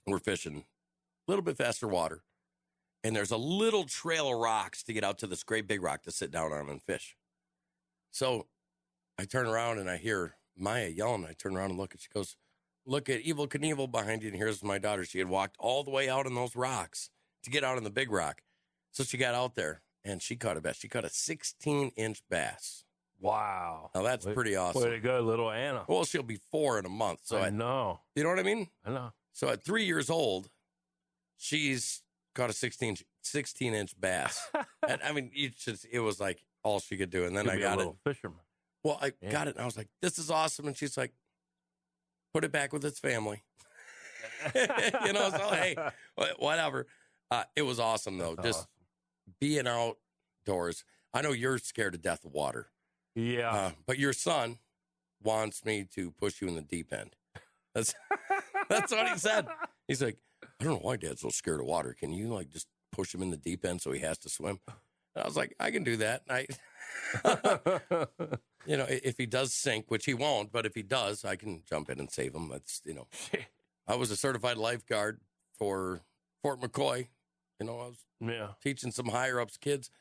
We're fishing a little bit faster water. And there's a little trail of rocks to get out to this great big rock to sit down on and fish. So I turn around and I hear Maya yelling. I turn around and look, and she goes, "Look at Evel Knievel behind you." And here's my daughter. She had walked all the way out on those rocks to get out on the big rock. So she got out there and she caught a bass. She caught a 16-inch bass. Wow. Now that's pretty awesome. Way to go, little Anna. Well, she'll be 4 in a month. So I know. You know what I mean? I know. So at 3 years old, she's caught a 16-inch bass. And I mean, it was like all she could do. And then I got it. Fisherman. Well, I got it. And I was like, "This is awesome." And she's like, "Put it back with its family." You know, so hey, whatever. It was awesome, though. That's just awesome. Being outdoors. I know you're scared to death of water. Yeah. But your son wants me to push you in the deep end. That's what he said. He's like, "I don't know why Dad's so scared of water. Can you like just push him in the deep end so he has to swim?" And I was like, "I can do that." You know, if he does sink, which he won't, but if he does, I can jump in and save him. That's, you know, I was a certified lifeguard for Fort McCoy. You know, I was teaching some higher ups kids.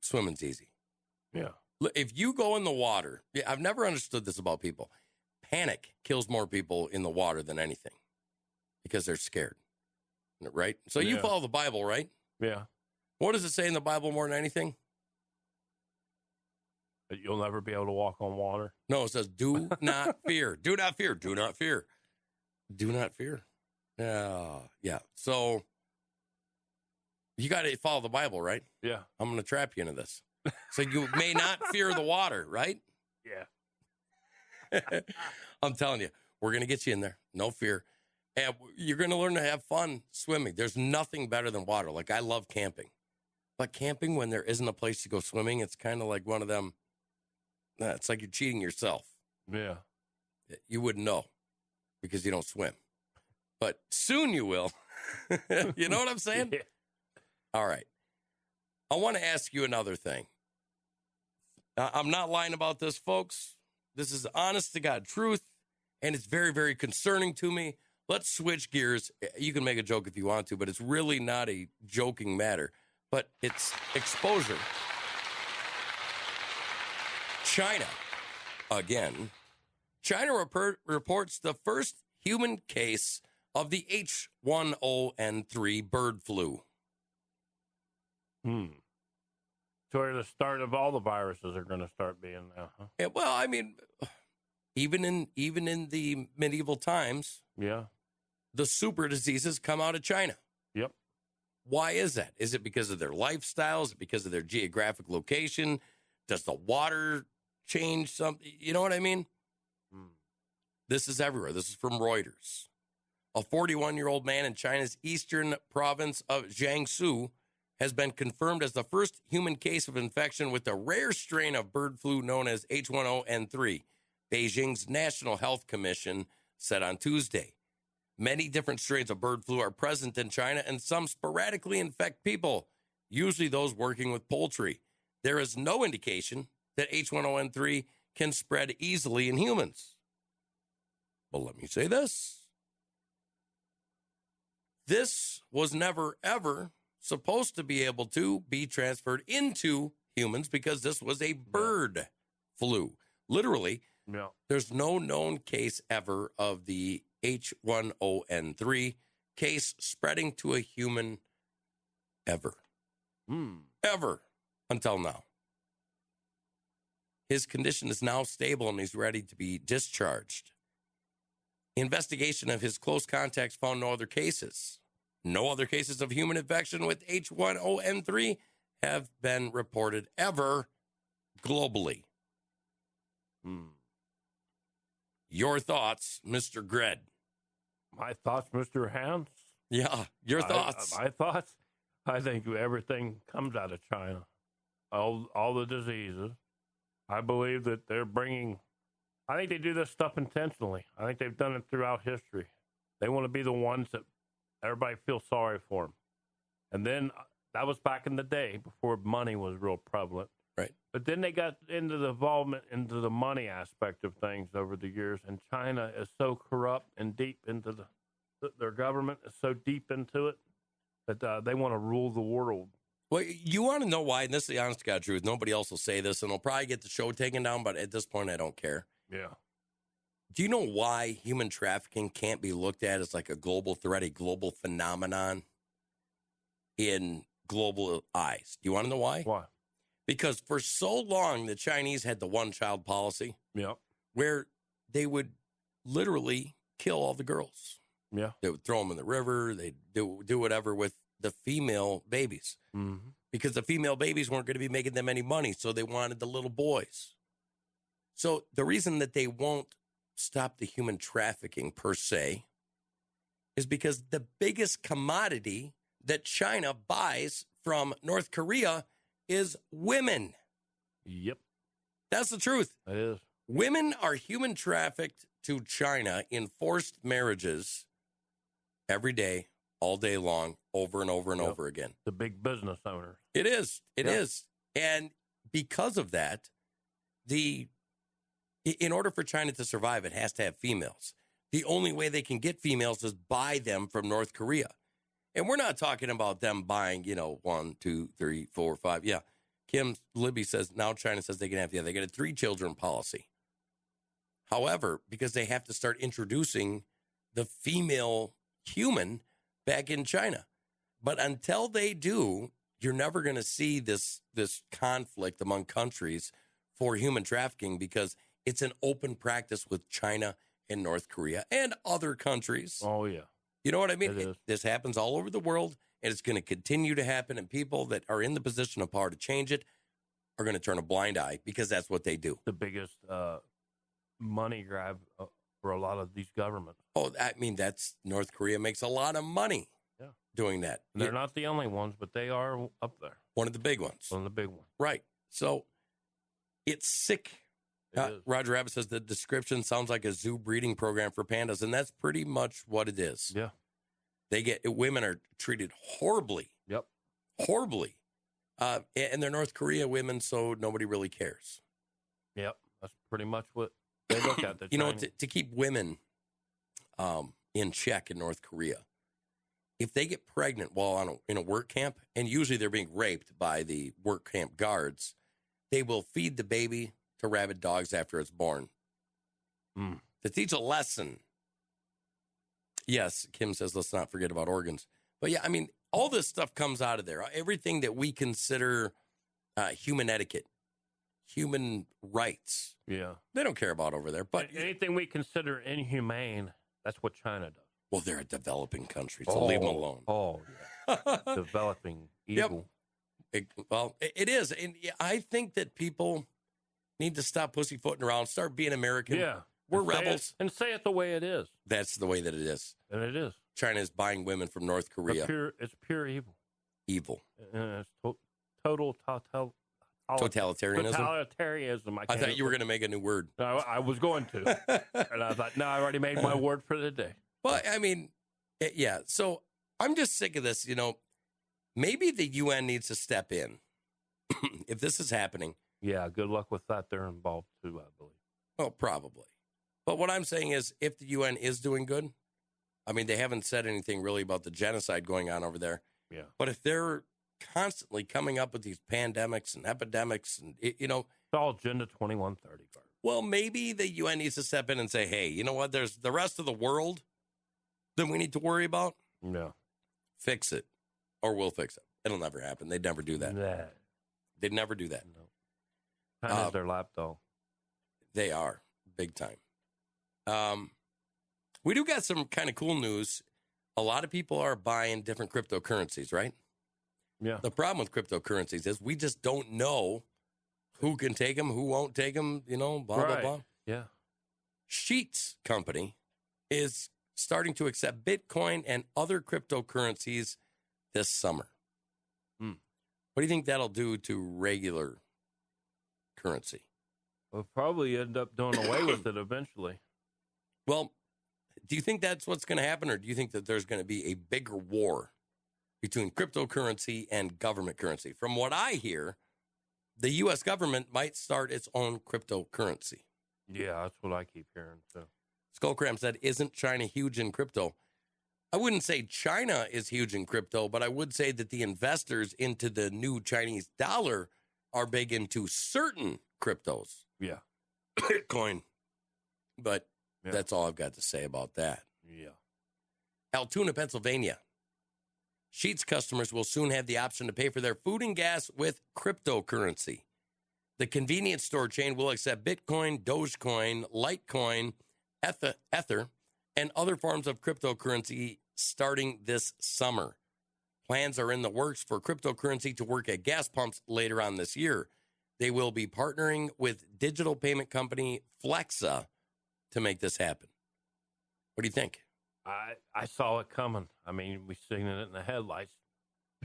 Swimming's easy. Yeah. If you go in the water, I've never understood this about people. Panic kills more people in the water than anything because they're scared. Right? So you follow the Bible, right? Yeah. What does it say in the Bible more than anything? That you'll never be able to walk on water. No, it says, "Do not fear. Do not fear. Do not fear. Do not fear." Yeah. So you got to follow the Bible, right? Yeah. I'm going to trap you into this. So you may not fear the water, right? Yeah. I'm telling you, we're going to get you in there. No fear. And you're going to learn to have fun swimming. There's nothing better than water. Like, I love camping. But camping, when there isn't a place to go swimming, it's kind of like one of them. It's like you're cheating yourself. Yeah. You wouldn't know because you don't swim. But soon you will. You know what I'm saying? Yeah. All right. I want to ask you another thing. I'm not lying about this, folks. This is honest to God truth, and it's very, very concerning to me. Let's switch gears. You can make a joke if you want to, but it's really not a joking matter. But it's exposure. China, again. China reports the first human case of the H1N3 bird flu. So the start of all the viruses are going to start being now, huh? Yeah, well, I mean, even in the medieval times, the super diseases come out of China. Yep. Why is that? Is it because of their lifestyle? Is it because of their geographic location? Does the water change something? You know what I mean? This is everywhere. This is from Reuters. A 41-year-old man in China's eastern province of Jiangsu has been confirmed as the first human case of infection with a rare strain of bird flu known as H1N3, Beijing's National Health Commission said on Tuesday. Many different strains of bird flu are present in China, and some sporadically infect people, usually those working with poultry. There is no indication that H1N3 can spread easily in humans. But let me say this. This was never, ever supposed to be able to be transferred into humans because this was a bird flu. Literally, there's no known case ever of the H1N3 case spreading to a human ever. Ever until now. His condition is now stable and he's ready to be discharged. Investigation of his close contacts found no other cases. No other cases of human infection with H1N3 have been reported ever globally. Your thoughts, Mr. Gred? My thoughts, Mr. Hans? Yeah, your thoughts. My thoughts? I think everything comes out of China. All the diseases. I believe that they're bringing... I think they do this stuff intentionally. I think they've done it throughout history. They want to be the ones that everybody feels sorry for them. And then that was back in the day before money was real prevalent. Right. But then they got into the involvement into the money aspect of things over the years, and China is so corrupt and deep into their government is so deep into it that they want to rule the world. Well, you want to know why, and this is the honest to God truth. Nobody else will say this, and they'll probably get the show taken down, but at this point, I don't care. Yeah. Do you know why human trafficking can't be looked at as like a global threat, a global phenomenon in global eyes? Do you want to know why? Why? Because for so long, the Chinese had the one-child policy Yeah. where they would literally kill all the girls. Yeah. They would throw them in the river. They'd do whatever with the female babies because the female babies weren't going to be making them any money, so they wanted the little boys. So the reason that they won't stop the human trafficking per se is because the biggest commodity that China buys from North Korea is women. Yep. That's the truth. It is. Women are human trafficked to China in forced marriages every day, all day long, over and over and over again. The big business owners. It is. It is. And because of that, in order for China to survive, it has to have females. The only way they can get females is buy them from North Korea. And we're not talking about them buying, 1, 2, 3, 4, 5. Yeah. Kim Libby says now China says they can have, they got a 3-children policy. However, because they have to start introducing the female human back in China. But until they do, you're never going to see this conflict among countries for human trafficking because it's an open practice with China and North Korea and other countries. Oh, yeah. You know what I mean? This happens all over the world, and it's going to continue to happen, and people that are in the position of power to change it are going to turn a blind eye because that's what they do. The biggest money grab for a lot of these governments. Oh, I mean, that's North Korea makes a lot of money doing that. They're not the only ones, but they are up there. One of the big ones. One of the big ones. Right. So it's sick. Roger Rabbit says the description sounds like a zoo breeding program for pandas, and that's pretty much what it is. Yeah. Women are treated horribly. Yep. Horribly. And they're North Korea women, so nobody really cares. Yep. That's pretty much what they look at. To keep women in check in North Korea, if they get pregnant while in a work camp, and usually they're being raped by the work camp guards, they will feed the baby to rabid dogs after it's born to teach a lesson. Yes, Kim says, let's not forget about organs. But yeah, I mean, all this stuff comes out of there. Everything that we consider human etiquette, human rights. Yeah. They don't care about over there. But anything we consider inhumane, that's what China does. Well, they're a developing country, so leave them alone. Oh, yeah. Developing evil. Yep. It is. And I think that people need to stop pussyfooting around, start being American. Yeah. We're rebels. And say it the way it is. That's the way that it is. And it is. China is buying women from North Korea. It's pure evil. Evil. And it's total totalitarianism. Totalitarianism. I thought you were going to make a new word. I was going to. And I thought, no, I already made my word for the day. Well, I mean, yeah. So I'm just sick of this. Maybe the UN needs to step in if this is happening. Yeah, good luck with that. They're involved too, I believe. Well, probably. But what I'm saying is if the UN is doing good, I mean, they haven't said anything really about the genocide going on over there. Yeah. But if they're constantly coming up with these pandemics and epidemics and, It's all Agenda 2130. Well, maybe the UN needs to step in and say, hey, you know what? There's the rest of the world that we need to worry about. Yeah. Fix it. Or we'll fix it. It'll never happen. They'd never do that. Nah. They'd never do that. No. China's their lapdog. They are. Big time. We do got some kind of cool news. A lot of people are buying different cryptocurrencies, right? Yeah. The problem with cryptocurrencies is we just don't know who can take them, who won't take them, blah, blah, blah. Yeah. Sheets Company is starting to accept Bitcoin and other cryptocurrencies this summer. What do you think that'll do to regular currency? We'll probably end up doing away with it eventually. Well, do you think that's what's going to happen, or do you think that there's going to be a bigger war between cryptocurrency and government currency? From what I hear, the U.S. government might start its own cryptocurrency. Yeah, that's what I keep hearing. So, Skullcram said, isn't China huge in crypto? I wouldn't say China is huge in crypto, but I would say that the investors into the new Chinese dollar are big into certain cryptos. yeah. Bitcoin. But Yeah. that's all I've got to say about that. Yeah. Altoona, Pennsylvania. Sheetz customers will soon have the option to pay for their food and gas with cryptocurrency. The convenience store chain will accept Bitcoin, Dogecoin, Litecoin, Ether, and other forms of cryptocurrency starting this summer. Plans are in the works for cryptocurrency to work at gas pumps later on this year. They will be partnering with digital payment company Flexa to make this happen. What do you think? I saw it coming. I mean, we seen it in the headlights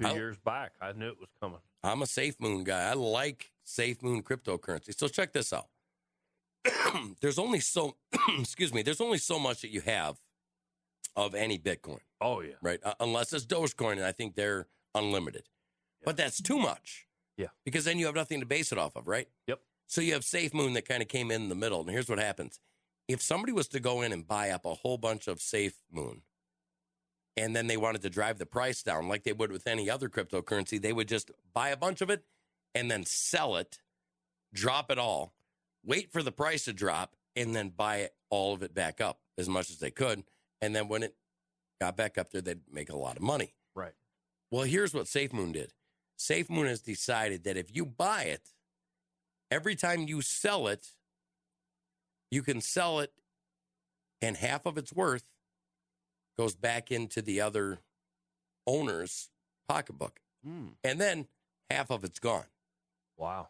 2 years back. I knew it was coming. I'm a Safe Moon guy. I like Safe Moon cryptocurrency. So check this out. There's only so much that you have of any Bitcoin, Oh, yeah. right? Unless it's Dogecoin, and I think they're unlimited. Yeah. But that's too much. Yeah. Because then you have nothing to base it off of, right? Yep. So you have Safe Moon that kind of came in the middle. And here's what happens. If somebody was to go in and buy up a whole bunch of Safe Moon, and then they wanted to drive the price down like they would with any other cryptocurrency, they would just buy a bunch of it and then sell it, drop it all, wait for the price to drop, and then buy all of it back up as much as they could. And then when it got back up there, they'd make a lot of money. Right. Well, here's what Safe Moon did. Safe Moon has decided that if you buy it, every time you sell it, you can sell it and half of its worth goes back into the other owner's pocketbook. And then half of it's gone. Wow.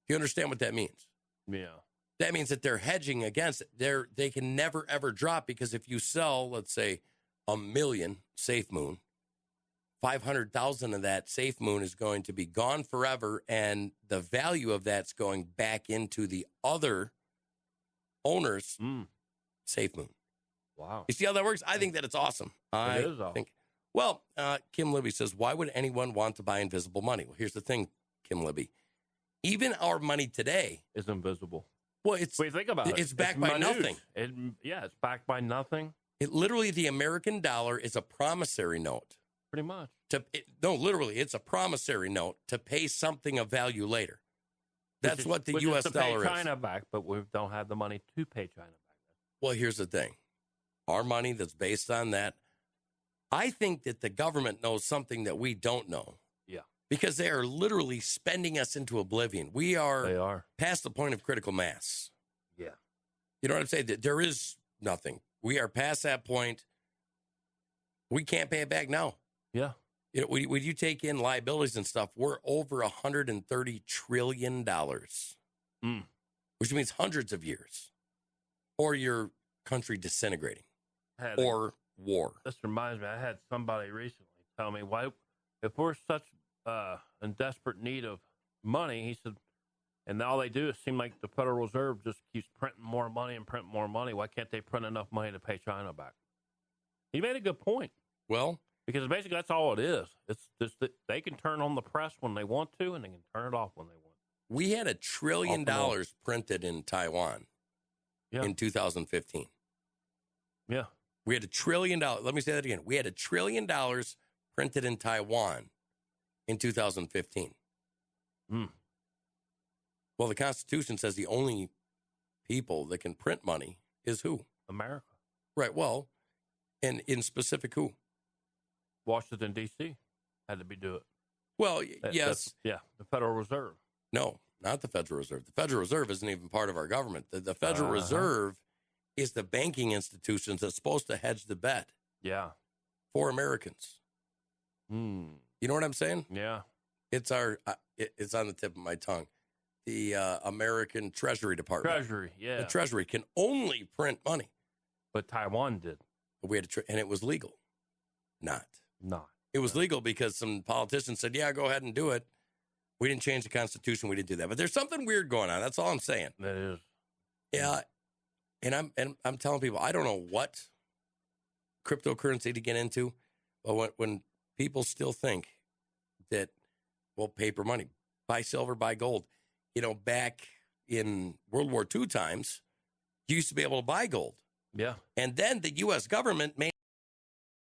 Do you understand what that means? Yeah. That means that they're hedging against it. They can never, ever drop because if you sell, let's say, 1 million Safe Moon, 500,000 of that Safe Moon is going to be gone forever, and the value of that's going back into the other owner's Safe Moon. Wow. You see how that works? I think that it's awesome. It is awesome. Well, Kim Libby says, why would anyone want to buy invisible money? Well, here's the thing, Kim Libby. Even our money today is invisible. Well, it's Wait, think about it. It's backed by nothing. It's backed by nothing. It literally, the American dollar is a promissory note. Pretty much. Literally, it's a promissory note to pay something of value later. That's what the U.S. dollar is. Pay China back, but we don't have the money to pay China back. Well, here's the thing. Our money that's based on that, I think that the government knows something that we don't know. Yeah. Because they are literally spending us into oblivion. They are past the point of critical mass. Yeah. You know what I'm saying? There is nothing. We are past that point. We can't pay it back now. Yeah. You know, when you take in liabilities and stuff, we're over $130 trillion, which means hundreds of years, or your country disintegrating, or war. This reminds me, I had somebody recently tell me, why, if we're such in desperate need of money, he said, and all they do is seem like the Federal Reserve just keeps printing more money and printing more money. Why can't they print enough money to pay China back? He made a good point. Well, because basically that's all it is. It's just that they can turn on the press when they want to, and they can turn it off when they want. We had $1 trillion printed in Taiwan in 2015. Yeah. We had $1 trillion. Let me say that again. We had $1 trillion printed in Taiwan in 2015. Well, the Constitution says the only people that can print money is who? America. Right. Well, and in specific who? Washington, D.C. had to do it. Well, yes. The Federal Reserve. No, not the Federal Reserve. The Federal Reserve isn't even part of our government. The Federal Reserve is the banking institutions that's supposed to hedge the bet. Yeah. For Americans. You know what I'm saying? Yeah. It's it's on the tip of my tongue. The American Treasury Department. Treasury, yeah. The Treasury can only print money. But Taiwan did. We had and it was legal. Not. It was No. legal because some politicians said, yeah, go ahead and do it. We didn't change the Constitution. We didn't do that. But there's something weird going on. That's all I'm saying. That is. Yeah. And I'm telling people, I don't know what cryptocurrency to get into, but when people still think that, well, paper money, buy silver, buy gold. back in World War II times, you used to be able to buy gold. Yeah. And then the U.S. government made